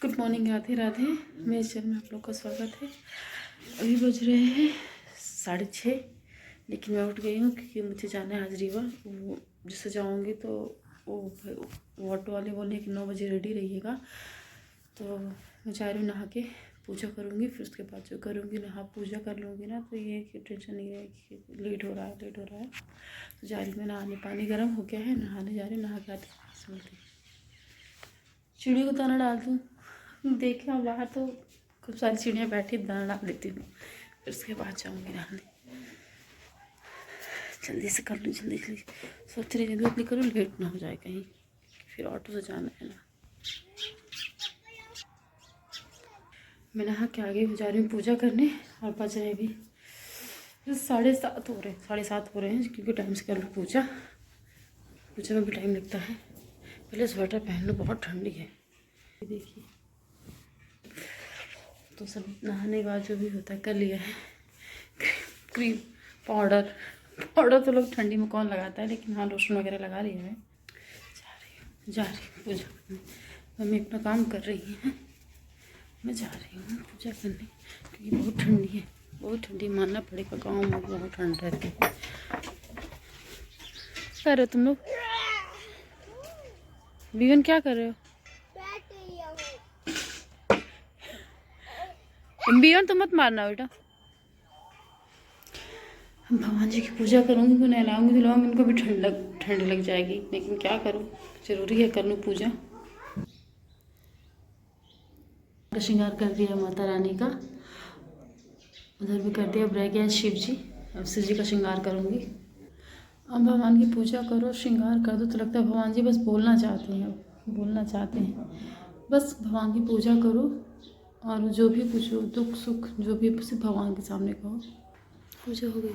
Good morning, Radhe Radhe. मेरे channel में आप लोग का स्वागत है। अभी बज रहे हैं 6:30, लेकिन मैं उठ गई हूँ क्योंकि मुझे जाना है आज रीवा। वो जिससे जाऊँगी तो वो ऑटो वाले बोले कि 9 बजे रेडी रहिएगा। तो मैं जा रही हूँ, नहा के पूजा करूँगी, फिर उसके बाद जो करूँगी नहा पूजा कर लूँगी ना, तो ये कि टेंशन नहीं रहेगी कि लेट हो रहा है। तो जा रही हूँ मैं नहाने, पानी गर्म हो गया है, नहाने जा रही हूँ, नहा के आती सुनती चिड़ियों को दाना डाल दूँ। देखे और बाहर तो खूब सारी चिड़ियाँ बैठी, दाना डाल देती हूँ, फिर उसके बाद जाऊँगी नहाने। जल्दी से कर लूँ, जल्दी सोच रही जल्दी करूँ, लेट ना हो जाए कहीं, फिर ऑटो से जाना है ना। मैं नहा के आगे जा रही हूँ पूजा करने, और बज रहे भी 7:30 हो रहे हैं, 7:30 हो रहे हैं, क्योंकि टाइम से कर लूँ पूजा में भी टाइम लगता है। पहले स्वेटर पहन लो, बहुत ठंडी है। देखिए, तो सब नहाने के बाद जो भी होता है कर लिया है। क्रीम पाउडर तो लोग ठंडी में कौन लगाता है, लेकिन हाँ लोशन वगैरह लगा रही है। जा रही हूँ पूजा करने। मम्मी अपना काम कर रही हैं, मैं जा रही हूँ पूजा करने, क्योंकि बहुत ठंडी है, बहुत ठंडी मानना पड़ेगा। गाँव में बहुत ठंड रहती है। कर रहे हो तुम लोग? बीवन क्या कर रहे हो? बीवन तो मत मारना बेटा। भगवान जी की पूजा करूँगी, तो नहलाऊँगी धुलाऊँगी, इनको भी ठंड लग जाएगी, लेकिन क्या करूँ, ज़रूरी है कर लूँ पूजा। श्रृंगार कर दिया माता रानी का, उधर भी कर दिया, अब रह गया शिव जी। अब शिव जी का श्रृंगार करूँगी। अब भगवान की पूजा करो, श्रृंगार कर दो, तो लगता है भगवान जी बस बोलना चाहते हैं, बस भगवान की पूजा करो, और जो भी कुछ हो, दुख सुख जो भी, सिर्फ भगवान के सामने कहो। पूजा हो गई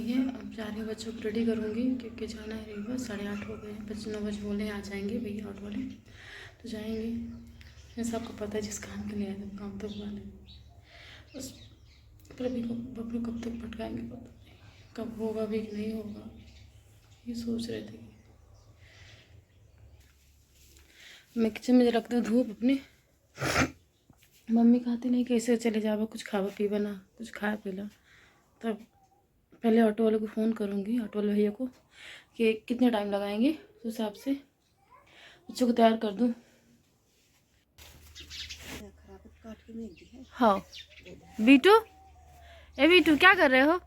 है, अब जा रही हूँ, बच्चों को रेडी करूँगी, क्योंकि जाना है रीवा। 8:30 हो गए हैं, 9 बजे बोले आ जाएंगे भैया ऑटो वाले, तो जाएंगे। जैसे आपको पता है, जिस काम के लिए आए थे काम तो हुआ नहीं, बस प्रभु को कब तक भटकाएंगे, पता नहीं कब होगा भी कि नहीं होगा, ये सोच रहे थे। मैं किचन में रख दूँ धूप अपने, मम्मी कहती नहीं कैसे चले जाओ, कुछ खावा पीवा ना, कुछ खाया पीला। तब पहले ऑटो वाले को फ़ोन करूँगी, ऑटो वाले भैया को, कि कितने टाइम लगाएंगे, उस हिसाब से बच्चों को तैयार कर दूँ। हाँ बीटू, बीटू क्या कर रहे हो?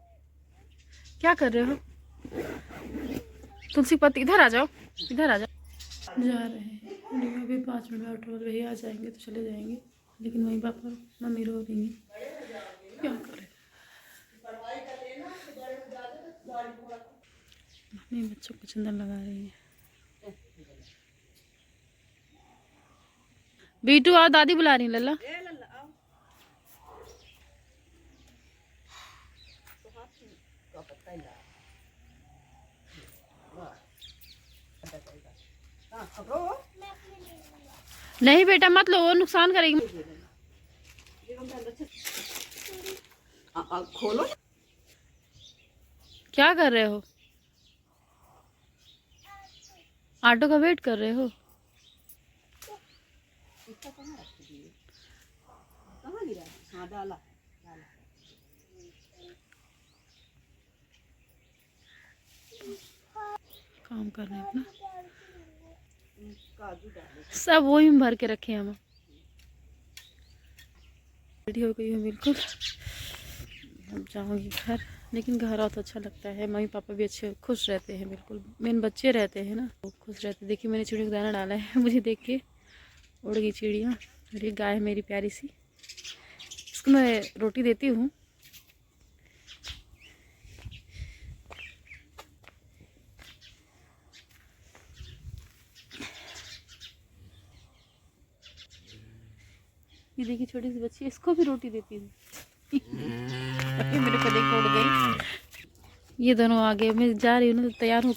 तुलसी पत्ती, इधर आ जाओ। जा रहे हैं अभी 5 मिनट में ऑटो वाले भैया आ जाएंगे तो चले जाएंगे, लेकिन वहीं पापा मम्मी रो रही हैं, क्या करें। मम्मी बच्चों को चंदन लगा रही है। बीटू आओ, दादी बुला रही लल्ला। नहीं बेटा मत लो, वो नुकसान करेगी। खोलो, क्या कर रहे हो? ऑटो का वेट कर रहे हो? काम कर रहे हैं अपना, सब वही में भर के रखे हम। रेडी हो गई हूँ बिल्कुल, अब जाऊँगी घर। लेकिन घर और तो अच्छा लगता है, मम्मी पापा भी अच्छे खुश रहते हैं, बिल्कुल मेन बच्चे रहते हैं ना, वो खुश रहते हैं। देखिए मैंने चिड़ियों को दाना डाला है, मुझे देख के उड़ गई चिड़िया। और ये गाय है मेरी प्यारी सी, इसको मैं रोटी देती हूँ। ये देखिए छोटी सी बच्ची, इसको भी रोटी देती हूँ। मेरे को देख उड़ गई। ये दोनों आगे, मैं जा रही हूँ ना, तो तैयार हूँ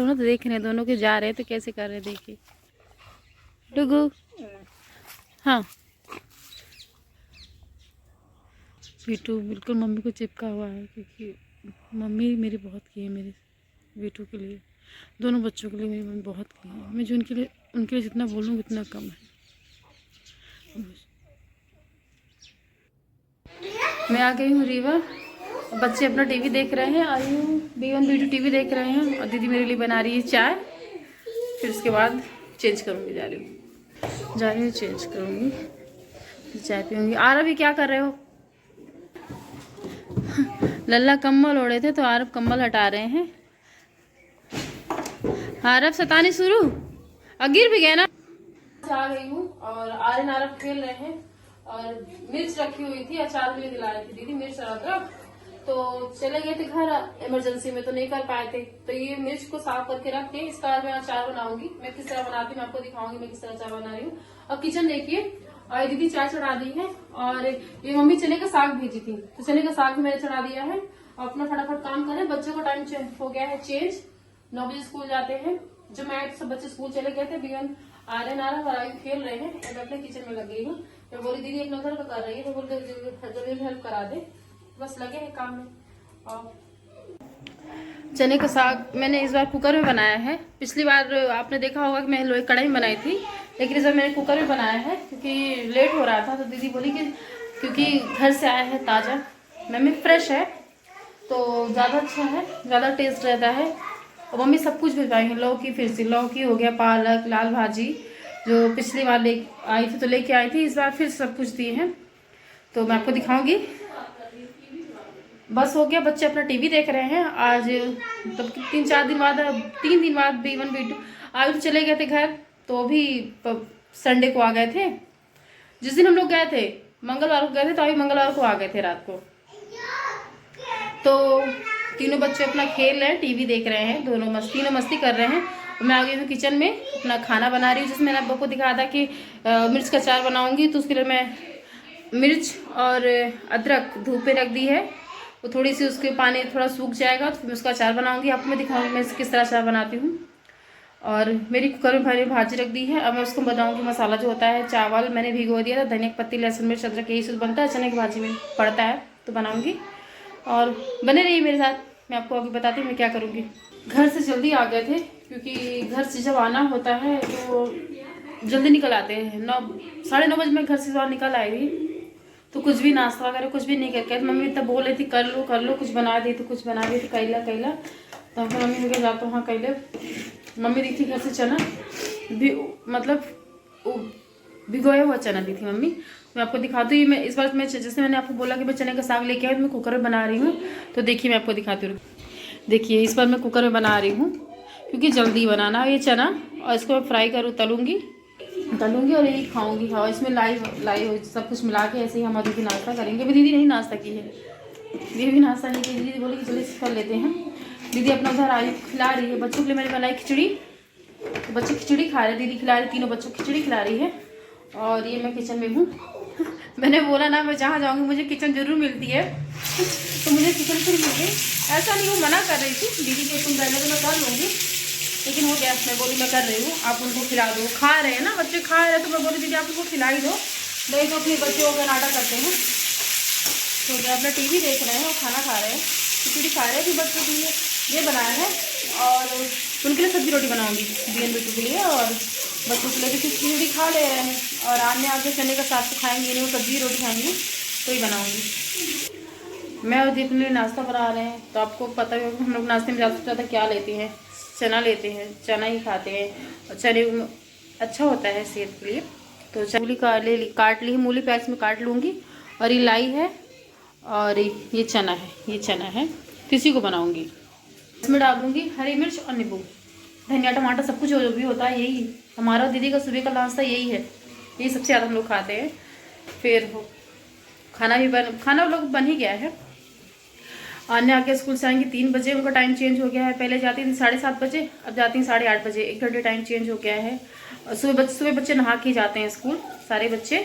ना, तो देख रहे हैं दोनों के जा रहे हैं, तो कैसे कर रहे हैं देखिए। डुगू, हाँ बीटू बिल्कुल मम्मी को चिपका हुआ है, क्योंकि मम्मी मेरी बहुत की है मेरे बीटू के लिए। दोनों बच्चों के लिए मेरी मम्मी बहुत की है। मैं जो उनके लिए जितना बोलूँ उतना कम है। मैं आ गई हूँ रीवा। बच्चे अपना टीवी देख रहे हैं। आई हूँ B1 B2 टीवी देख रहे हैं और दीदी मेरे लिए बना रही है चाय। फिर उसके बाद चेंज करूँगी, जा रही हूँ चेंज करूँगी, चाय पीऊँगी। आरब भी क्या कर रहे हो? लल्ला कंबल ओढ़े थे तो आरब कंबल हटा रहे हैं। आरब सतानी शुरू, गिर भी गया ना। आ गई हूँ और आर्यन आरब खेल रहे हैं और मिर्च रखी हुई थी, अचार भी दिला रही थी दीदी, मिर्च और अदरक। तो चले गए थे घर इमरजेंसी में तो नहीं कर पाए थे। तो ये मिर्च को साफ करके रख के इसका आज मैं अचार बनाऊंगी। मैं किस तरह बनाती हूँ मैं आपको दिखाऊंगी, मैं किस तरह अचार बना रही हूँ। और किचन देखिए, और दीदी चाय चढ़ा दी है और ये मम्मी चने का साग भेजी थी तो चने का साग भी मैंने चढ़ा दिया है। और अपना फटाफट काम करें, बच्चों का टाइम हो गया है चेंज, 9 बजे स्कूल जाते हैं। जो मैं सब बच्चे स्कूल चले गए थे, B1 आर्यन आरब और आयु खेल रहे हैं और मैं अपने किचन में लग गई हूँ। मैं बोली दीदी एक नौकर का कर रही है तो बोलते जल्दी हेल्प करा दे, बस लगे हैं काम में। और चने का साग मैंने इस बार कुकर में बनाया है। पिछली बार आपने देखा होगा कि मैं लोहे कढ़ाई में बनाई थी, लेकिन इस बार मैंने कुकर में बनाया है क्योंकि लेट हो रहा था। तो दीदी बोली कि क्योंकि घर से आया है ताज़ा, मम्मी फ्रेश है तो ज़्यादा अच्छा है, ज़्यादा टेस्ट रहता है। और मम्मी सब कुछ भिजवाई है, लौकी, फिर से लौकी हो गया, पालक, लाल भाजी जो पिछली बार ले आई थी तो लेके आई थी, इस बार फिर सब कुछ दिए हैं तो मैं आपको दिखाऊंगी। बस हो गया, बच्चे अपना टीवी देख रहे हैं। आज तब 3 दिन बाद B1 B2 आज तो चले गए थे घर, तो अभी संडे को आ गए थे। जिस दिन हम लोग गए थे मंगलवार को गए थे तो अभी मंगलवार को आ गए थे रात को। तो तीनों बच्चे अपना खेल रहे हैं, टीवी देख रहे हैं, तीनों मस्ती कर रहे हैं। मैं आ गई हूँ किचन में, अपना खाना बना रही हूँ। जिसमें मैंने आपको दिखाया था कि मिर्च का अचार बनाऊंगी, तो उसके लिए मैं मिर्च और अदरक धूप पे रख दी है। वो थोड़ी सी उसके पानी थोड़ा सूख जाएगा तो फिर उसका अचार बनाऊंगी। आपको मैं दिखाऊंगी मैं किस तरह अचार बनाती हूँ। और मेरी कुकर में भरी भाजी रख दी है। अब मैं उसको बताऊँगी मसाला जो होता है, चावल मैंने भिगो दिया था, धनिया पत्ती, लहसुन, मिर्च, अदरक यही सब बनता है, चने की भाजी में पड़ता है तो बनाऊँगी। और बने रहिए मेरे साथ, मैं आपको अभी बताती हूँ मैं क्या करूँगी। घर से जल्दी आ गए थे क्योंकि घर से जब आना होता है तो जल्दी निकल आते हैं। 9-9:30 बजे मैं घर से बाहर निकल आई थी तो कुछ भी नाश्ता वगैरह कुछ भी नहीं करके, मम्मी तब बोल रही थी कर लो कुछ बना दी तो कुछ बना दी थी कैला तो फिर मम्मी हो जाता हूँ हाँ कैले। मम्मी दी थी घर से चना भी, मतलब भिगोया हुआ चना दी थी मम्मी। मैं आपको दिखाती हूँ। मैं इस बार जैसे मैंने आपको बोला कि मैं चने का साग लेके आई, मैं कुकर में बना रही हूँ। तो देखिए मैं आपको दिखाती हूँ। देखिए इस बार मैं कुकर में बना रही हूँ क्योंकि जल्दी बनाना है ये चना, और इसको मैं फ्राई तलूंगी और यही खाऊंगी। हाँ इसमें लाई सब कुछ मिला के ऐसे ही हम अभी भी नाश्ता करेंगे। अभी दीदी नहीं नाश्ता की है, दीदी भी नाश्ता नहीं की। दीदी बोली कि चलिए कर लेते हैं। दीदी अपना उधर आई खिला रही है बच्चों के लिए। मैंने बनाई खिचड़ी तो बच्चे खिचड़ी खा रहे हैं, दीदी खिला रही, तीनों बच्चों को खिचड़ी खिला रही है। और ये मैं किचन में हूँ। मैंने बोला ना मैं जहाँ जाऊँगी मुझे किचन जरूर मिलती है तो मुझे किचन फिर मिल गई। ऐसा नहीं वो मना कर रही थी दीदी को तुम रहने तो मैं कर लूँगी, लेकिन हो गया। मैं बोली मैं कर रही हूँ, आप उनको खिला दो। खा रहे हैं ना बच्चे, खा रहे हैं तो मैं बोली दीदी आप उनको खिला ही दो, नहीं तो अपने बच्चे को नाटक करते हैं। तो क्या अपना टीवी देख रहे हैं और खाना खा रहे हैं, खिचड़ी खा रहे हैं। फिर बच्चों के लिए ये बनाया है और उनके लिए सब्जी रोटी बनाऊंगी B1 B2 के लिए, और बच्चों के लिए भी खिचड़ी खा ले रहे हैं। और आने आगे चने का साग तो खाएंगे नहीं, वो सब्जी रोटी खाएंगे तो ही बनाऊंगी। मैं और दी अपने लिए नाश्ता बना रहे हैं। तो आपको पता ही होगा हम लोग नाश्ते में ज़्यादा से ज़्यादा क्या लेते हैं, चना लेते हैं, चना ही खाते हैं और चने अच्छा होता है सेहत के लिए। तो मूली काट ली है, मूली प्याज में काट लूँगी। और ये लाई है और ये चना है, तो इसी को बनाऊँगी। इसमें डालूँगी हरी मिर्च और नींबू, धनिया, टमाटर, सब कुछ जो भी होता है यही हमारा दीदी का सुबह का नाश्ता यही है, यही सबसे ज़्यादा हम लोग खाते हैं। फिर खाना लोग बन ही गया है। आने आके स्कूल से आएंगे 3 बजे, उनका टाइम चेंज हो गया है। पहले जाती थी 7:30 बजे, अब जाती हैं 8:30 बजे, 1 घंटे टाइम चेंज हो गया है। और सुबह बच्चे नहा के जाते हैं स्कूल सारे बच्चे।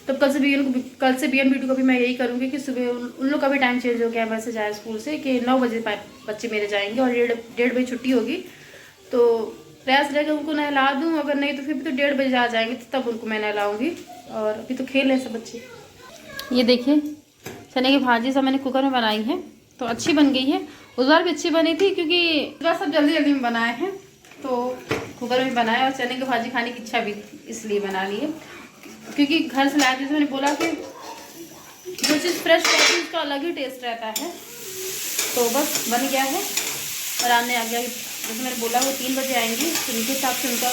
तो कल से B1 B2 का भी मैं यही करूँगी कि सुबह उन लोग का भी टाइम चेंज हो गया है वैसे जाए स्कूल से, कि 9 बजे बच्चे मेरे जाएंगे और 1:30 बजे छुट्टी होगी। तो प्रयास रहेगा उनको नहला दूँ, अगर नहीं तो फिर भी तो 1:30 बजे आ जाएंगे तो तब उनको मैं नहलाऊँगी। और अभी तो खेल रहे हैं सब बच्चे। ये देखिए चने की भाजी सब मैंने कुकर में बनाई है तो अच्छी बन गई है। उस बार भी अच्छी बनी थी क्योंकि इस बार सब जल्दी जल्दी में बनाए हैं, तो कुकर में बनाया। और चने की भाजी खाने की इच्छा भी इसलिए बना ली है क्योंकि घर से लाए थे, तो मैंने बोला कि जो चीज़ फ्रेश रहती है उसका अलग ही टेस्ट रहता है। तो बस बन गया है और आने आ गया। जैसे मैंने बोला वो 3 बजे आएंगी, तो उनके हिसाब से उनका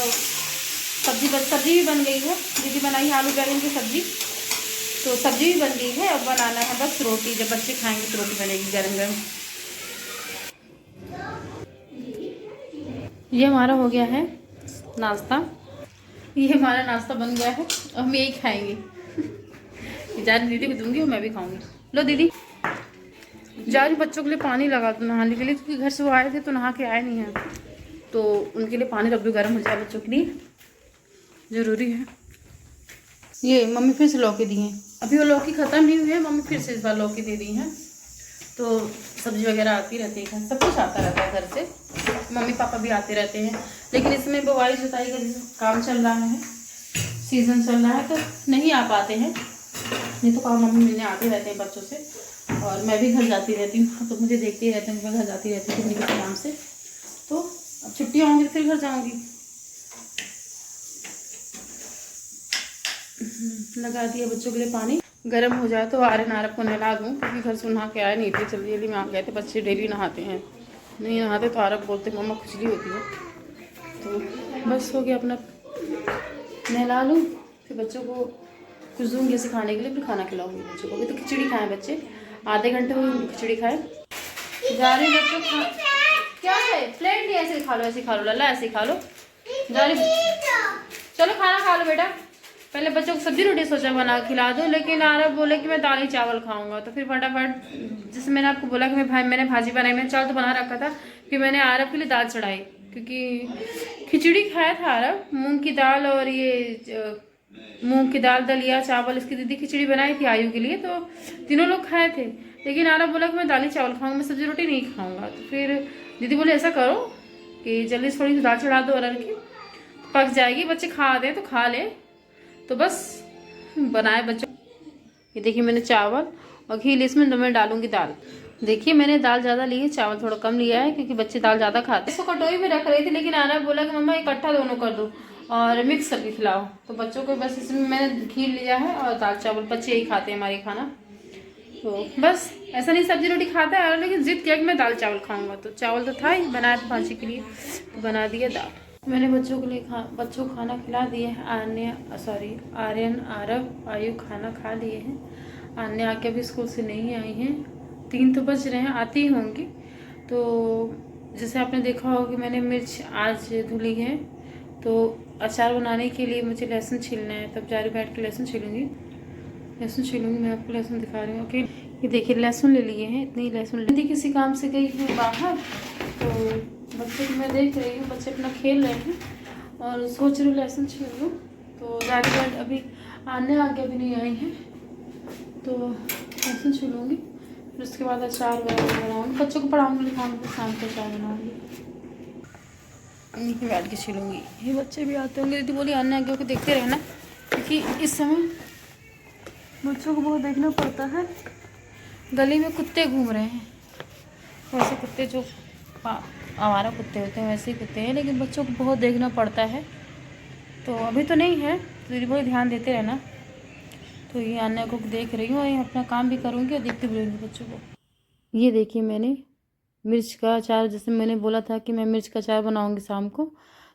सब्जी भी बन गई है। दीदी बनाई है आलू बैंगन की सब्जी, तो सब्जी भी बन गई है। अब बनाना है बस रोटी, जब बच्चे खाएंगे तो रोटी बनेगी गर्म गर्म। ये हमारा हो गया है नाश्ता, ये हमारा नाश्ता बन गया है और हम यही खाएंगे। ज़्यादा दीदी को दूंगी और मैं भी खाऊंगी। लो दीदी, जा रही बच्चों के लिए पानी लगा दूँ नहाने के लिए, क्योंकि घर से वो आए थे तो नहा के आए नहीं हैं, तो उनके लिए पानी रख दूँ गर्म हो जाए, बच्चों के लिए ज़रूरी है। ये मम्मी फिर से लौकी दी हैं, अभी वो लौकी ख़त्म नहीं हुई है, मम्मी फिर से इस बार लौकी दे दी हैं। तो सब्ज़ी वगैरह आती रहती है, सब कुछ आता रहता है घर से, मम्मी पापा भी आते रहते हैं। लेकिन इसमें बुआई जुताई का काम चल रहा है, सीज़न चल रहा है, तो नहीं आ पाते हैं। नहीं तो काम मम्मी मिलने आते रहते हैं बच्चों से, और मैं भी घर जाती रहती हूँ, तो मुझे देखते ही रहते हैं। मैं घर जाती रहती हूँ किसी काम से, तो अब छुट्टियाँ होंगी तो फिर घर जाऊँगी। लगा दिया बच्चों के लिए पानी, गर्म हो जाए तो आर्यन आरब को नहला दूँ, क्योंकि घर से नहा के आए नहीं थे, जल्दी जल्दी में आ गए थे। बच्चे डेली नहाते हैं, नहीं नहाते तो आरब बोलते मम्मा खुजली होती है। तो बस हो गया, अपना नहला लूँ, फिर बच्चों को कुछ दूँगी ऐसे खाने के लिए, फिर खाना खिलाऊंगी बच्चों को। अभी तो खिचड़ी खाएं बच्चे, आधे घंटे में खिचड़ी खाएं। जा रही बच्चों खा, क्या है प्लेट नहीं, ऐसे खा लो, ऐसे खा लो लाला, ऐसे खा लो। जा रही, चलो खाना खा लो बेटा। पहले बच्चों को सब्जी रोटी सोचा बना खिला दो, लेकिन आरब बोले कि मैं दाल ही चावल खाऊंगा। तो फिर फटाफट, जैसे मैंने आपको बोला कि मैंने भाजी बनाई, मैंने चावल तो बना रखा था, फिर मैंने आरब के लिए दाल चढ़ाई, क्योंकि खिचड़ी खाया था आरब, मूंग की दाल और ये मूंग की दाल, दलिया, चावल, इसकी दीदी खिचड़ी बनाई थी आयु के लिए, तो तीनों लोग खाए थे। लेकिन आरब बोला कि मैं दाल ही चावल खाऊंगा, मैं सब्जी रोटी नहीं खाऊंगा। तो फिर दीदी बोले ऐसा करो कि जल्दी थोड़ी सी दाल चढ़ा दो अरहर की, पक जाएगी, बच्चे खा दे तो खा ले। तो बस बनाए बच्चों। ये देखिए मैंने चावल और घी, इसमें मैं डालूंगी दाल। देखिए मैंने दाल ज़्यादा ली है, चावल थोड़ा कम लिया है, क्योंकि बच्चे दाल ज़्यादा खाते हैं। इसको कटोरी में रख रही थी, लेकिन आरब बोला कि मम्मा इकट्ठा दोनों कर दो और मिक्स करके खिलाओ। तो बच्चों को बस इसमें मैंने घी लिया है और दाल चावल, बच्चे यही खाते हैं हमारे खाना। तो बस ऐसा नहीं सब्जी रोटी खाता है, लेकिन जिद किया कि मैं दाल चावल खाऊंगा। तो चावल तो था ही, बनाया था भाजी के लिए, तो बना दिया दाल। मैंने बच्चों के लिए बच्चों को खाना खिला दिए हैं। आर्यन आरब आयु खाना खा लिए हैं। आने आके अभी स्कूल से नहीं आई हैं, 3 तो बज रहे हैं, आती ही होंगी। तो जैसे आपने देखा होगा कि मैंने मिर्च आज धुली है, तो अचार बनाने के लिए मुझे लहसुन छीलना है, तब जा रही बैठ के लहसुन छीलूँगी। मैं आपको लहसुन दिखा रही हूँ। ओके, ये देखिए लहसुन ले लिए हैं, इतनी लहसुन। दीदी किसी काम से गई है बाहर, तो बच्चे को मैं देख रही हूँ, बच्चे अपना खेल रहे हैं और सोच रही हूँ लहसुन छील लूँ। तो ज़्यादा बैठ अभी आने आगे अभी नहीं आई हैं, तो लहसुन छीलूँगी, फिर उसके बाद अचार वगैरह बनाऊँगी, बच्चों को पढ़ाऊँगी, लिखाऊँगी, शाम को अचार बनाऊँगी, यहीं बैठ के छीलूँगी। ये बच्चे भी आते होंगे, दीदी बोली आने आगे होकर देखते रहना, क्योंकि इस समय बच्चों को बहुत देखना पड़ता है। गली में कुत्ते घूम रहे हैं, वैसे कुत्ते जो आवारा कुत्ते होते हैं वैसे ही कुत्ते हैं, लेकिन बच्चों को बहुत देखना पड़ता है। तो अभी तो नहीं है, तो दीदी बहुत ध्यान देते रहना। तो ये आने को देख रही हूँ, और अपना काम भी करूँगी और देखते भी रहूँगी बच्चों को। ये देखिए मैंने मिर्च का अचार, जैसे मैंने बोला था कि मैं मिर्च का अचार बनाऊँगी शाम को,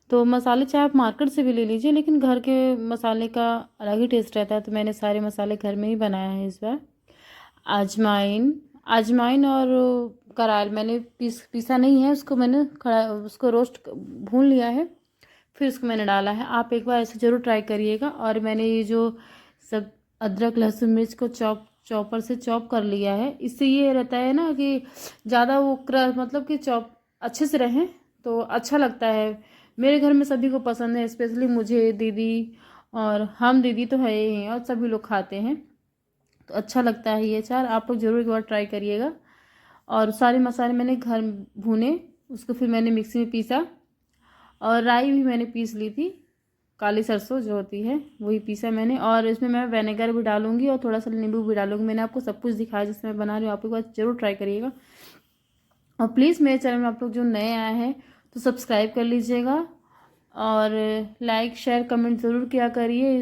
तो मसाले चाहे आप मार्केट से भी ले लीजिए, लेकिन घर के मसाले का अलग ही टेस्ट रहता है। तो मैंने सारे मसाले घर में ही बनाया है इस बार। अजवाइन और कराल मैंने पीसा नहीं है, उसको मैंने उसको रोस्ट भून लिया है, फिर उसको मैंने डाला है। आप एक बार ऐसे ज़रूर ट्राई करिएगा। और मैंने ये जो सब अदरक लहसुन मिर्च को चॉपर से चॉप कर लिया है, इससे ये रहता है ना कि ज़्यादा वो मतलब कि चॉप अच्छे से रहें तो अच्छा लगता है। मेरे घर में सभी को पसंद है, स्पेशली मुझे, दीदी, और हम दीदी तो है ही हैं, और सभी लोग खाते हैं, तो अच्छा लगता है ये अचार। आप लोग ज़रूर एक बार ट्राई करिएगा। और सारे मसाले मैंने घर भूने, उसको फिर मैंने मिक्सी में पीसा, और राई भी मैंने पीस ली थी, काली सरसों जो होती है वही पीसा मैंने। और इसमें मैं विनेगर भी डालूंगी और थोड़ा सा नींबू भी डालूंगी। मैंने आपको सब कुछ दिखाया जिसमें मैं बना रही हूँ, आप एक बार ज़रूर ट्राई करिएगा। और प्लीज़ मेरे चैनल में आप लोग जो नए आए हैं तो सब्सक्राइब कर लीजिएगा और लाइक शेयर कमेंट ज़रूर किया करिए।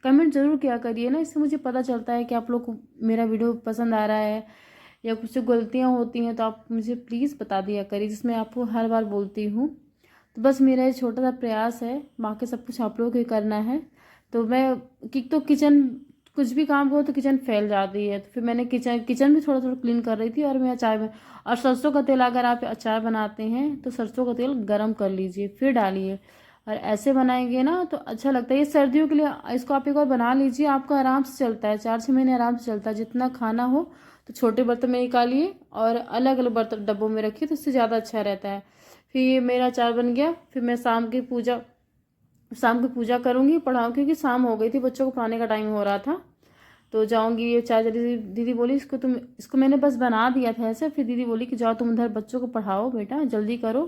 कमेंट ज़रूर किया करिए ना, इससे मुझे पता चलता है कि आप लोग को मेरा वीडियो पसंद आ रहा है या कुछ गलतियाँ होती हैं तो आप मुझे प्लीज़ बता दिया करिए, जिसमें आपको हर बार बोलती हूँ। तो बस मेरा ये छोटा सा प्रयास है, बाकी सब कुछ आप लोगों को ही करना है। तो मैं किचन कुछ भी काम करो तो किचन फैल जाती है, तो फिर मैंने किचन भी थोड़ा थोड़ा क्लीन कर रही थी और मैं अचार में और सरसों का तेल, अगर आप अचार बनाते हैं तो सरसों का तेल गरम कर लीजिए फिर डालिए, और ऐसे बनाएंगे ना तो अच्छा लगता है। ये सर्दियों के लिए इसको आप एक बार बना लीजिए, आपका आराम से चलता है, 4-6 महीने आराम से चलता है। जितना खाना हो तो छोटे बर्तन में निकालिए और अलग अलग बर्तन डब्बों में रखिए, तो उससे ज़्यादा अच्छा रहता है। फिर ये मेरा अचार बन गया। फिर मैं शाम की पूजा करूँगी, पढ़ाऊँ, क्योंकि शाम हो गई थी, बच्चों को पढ़ाने का टाइम हो रहा था। तो जाऊँगी, ये चाय जल्दी, दीदी बोली इसको मैंने बस बना दिया था ऐसे। फिर दीदी बोली कि जाओ तुम उधर बच्चों को पढ़ाओ बेटा, जल्दी करो,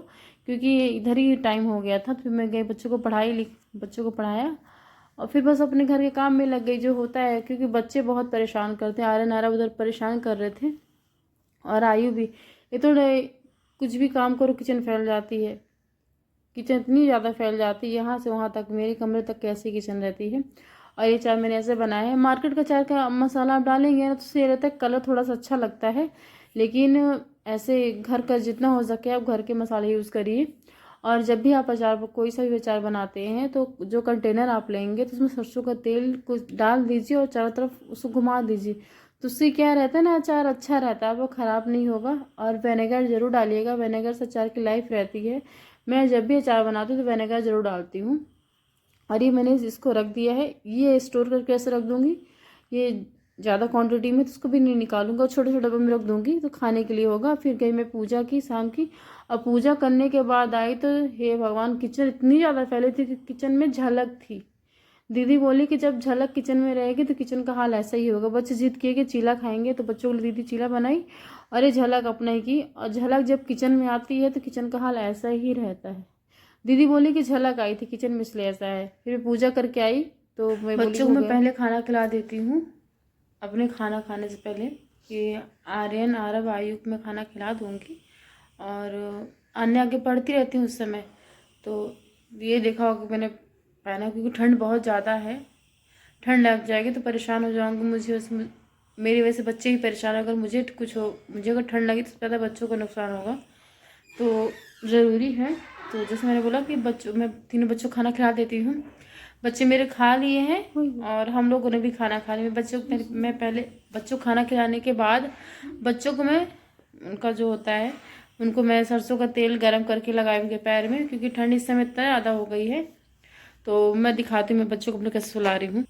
क्योंकि इधर ही टाइम हो गया था। तो फिर मैं गई, बच्चों को बच्चों को पढ़ाया और फिर बस अपने घर के काम में लग गई, जो होता है, क्योंकि बच्चे बहुत परेशान करते हैं। आर्यन आरव उधर परेशान कर रहे थे और आयु भी। ये तो कुछ भी काम करो किचन फैल जाती है, किचन इतनी ज़्यादा फैल जाती है, यहाँ से वहाँ तक, मेरे कमरे तक कैसी किचन रहती है। और ये चाय मैंने ऐसे बनाया है। मार्केट का चाय का मसाला आप डालेंगे ना तो उससे रहता है कलर थोड़ा सा अच्छा लगता है, लेकिन ऐसे घर का जितना हो सके आप घर के मसाले यूज़ करिए। और जब भी आप अचार, कोई सा भी अचार बनाते हैं, तो जो कंटेनर आप लेंगे तो उसमें सरसों का तेल को डाल दीजिए और चारों तरफ उसको घुमा दीजिए, तो उससे क्या रहता है ना, अचार अच्छा रहता है, वो ख़राब नहीं होगा। और विनेगर ज़रूर डालिएगा, विनेगर से अचार की लाइफ रहती है। मैं जब भी अचार बनाती हूँ तो विनेगर ज़रूर डालती हूँ। और ये मैंने इसको रख दिया है, ये स्टोर करके ऐसे रख दूँगी, ये ज़्यादा क्वांटिटी में, तो उसको भी नहीं निकालूंगा और छोटे छोटे डब्बे में रख दूँगी, तो खाने के लिए होगा। फिर गई मैं पूजा की शाम की, और पूजा करने के बाद आई तो हे भगवान, किचन इतनी ज़्यादा फैली थी कि किचन में झलक थी। दीदी बोली कि जब झलक किचन में रहेगी तो किचन का हाल ऐसा ही होगा। बच्चे जिद किए कि चीला खाएंगे, तो बच्चों के लिए दीदी चीला बनाई और ये झलक अपना ही की। और झलक जब किचन में आती है तो किचन का हाल ऐसा ही रहता है। दीदी बोली कि झलक आई थी किचन में इसलिए ऐसा है। फिर पूजा करके आई तो मैं बच्चों को मैं पहले खाना खिला देती हूँ, अपने खाना खाने से पहले। कि आर्यन आरव आयु को मैं खाना खिला दूँगी और अन्य आगे पढ़ती रहती हूँ उस समय। तो ये देखा होगा मैंने पहना, क्योंकि ठंड बहुत ज़्यादा है, ठंड लग जाएगी तो परेशान हो जाऊँगी। मुझे उसमें मेरी वजह से बच्चे ही परेशान, अगर मुझे कुछ हो, मुझे अगर ठंड लगी तो ज़्यादा बच्चों को नुकसान होगा, तो ज़रूरी है। तो जैसे मैंने बोला कि मैं तीनों बच्चों को खाना खिला देती हूँ। बच्चे मेरे खा लिए हैं और हम लोगों ने भी खाना खा लिया। मैं पहले बच्चों को खाना खिलाने के बाद बच्चों को मैं, उनका जो होता है, उनको मैं सरसों का तेल गरम करके लगाई उनके पैर में, क्योंकि ठंड इस समय इतना ज़्यादा हो गई है। तो मैं दिखाती हूँ मैं बच्चों को अपने कैसे सुला रही हूँ।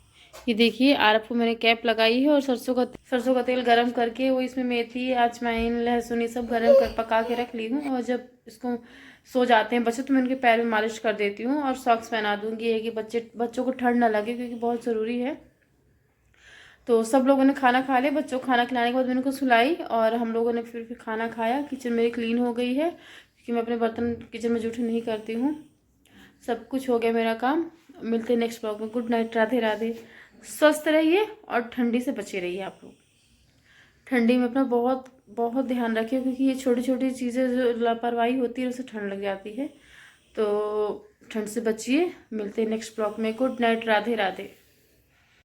ये देखिए, आरफ को मैंने कैप लगाई है और सरसों का तेल गरम करके वो इसमें मेथी, अजवाइन, लहसुन ये सब गरम कर पका के रख ली हूँ। और जब इसको सो जाते हैं बच्चे तो मैं उनके पैर में मालिश कर देती हूँ और सॉक्स पहना दूँगी, ये कि बच्चों को ठंड ना लगे, क्योंकि बहुत ज़रूरी है। तो सब लोगों ने खाना खा लिया, बच्चों को खाना खिलाने के बाद मैंने उनको सुलाई और हम लोगों ने फिर खाना खाया। किचन मेरी क्लीन हो गई है, क्योंकि मैं अपने बर्तन किचन में जूठे नहीं करती हूँ। सब कुछ हो गया मेरा काम। मिलते हैं नेक्स्ट ब्लॉग में। Good night, Radhe Radhe. स्वस्थ रहिए और ठंडी से बचे रहिए आप लोग। ठंडी में अपना बहुत बहुत ध्यान रखिए, क्योंकि ये छोटी छोटी चीज़ें जो लापरवाही होती है उससे ठंड लग जाती है। तो ठंड से बचिए। मिलते हैं नेक्स्ट ब्लॉग में। Good night, Radhe Radhe.